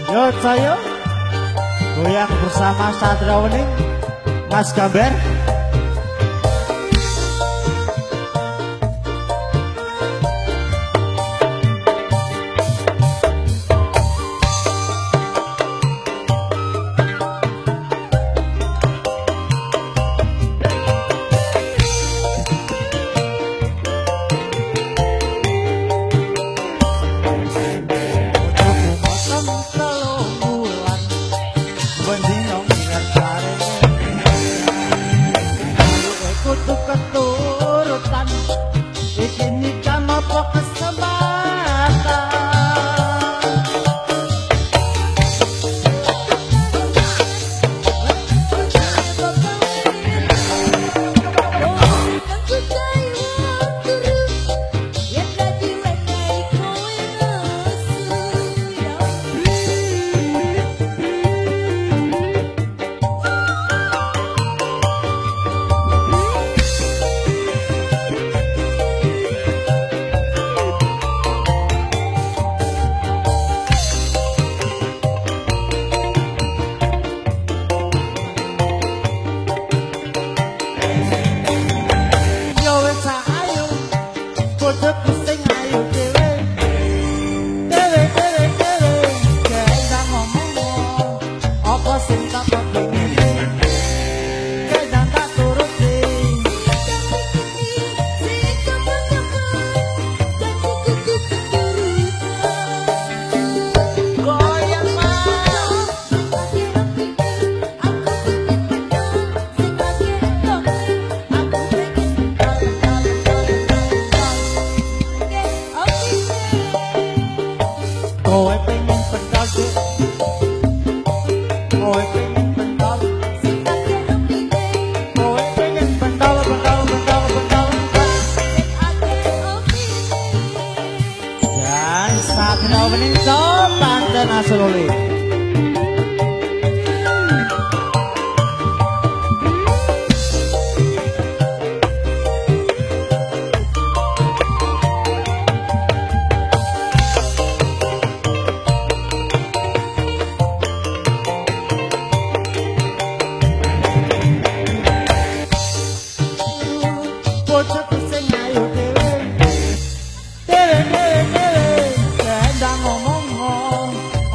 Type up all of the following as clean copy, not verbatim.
Yo saya goyang bersama Satria Wening, Mas Gambar. Keturutan iki nikah apa kesempatan kowe pengen pentas kowe pengen pentas kowe pengen pentas dan Satria Wening Banten Asololi.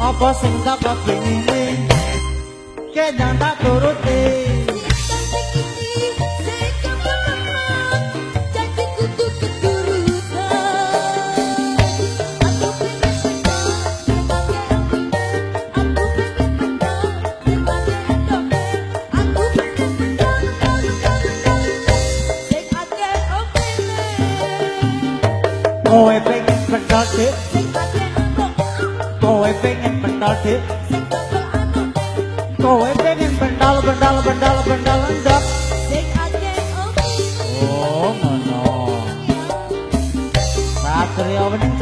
Apa sing tak kepingin kedang tak turuti jadi kudu keturutan aku pengen kowe pengen pentas kowe pengen pentas kowe pengen pendal endap oh ngono Satria Wening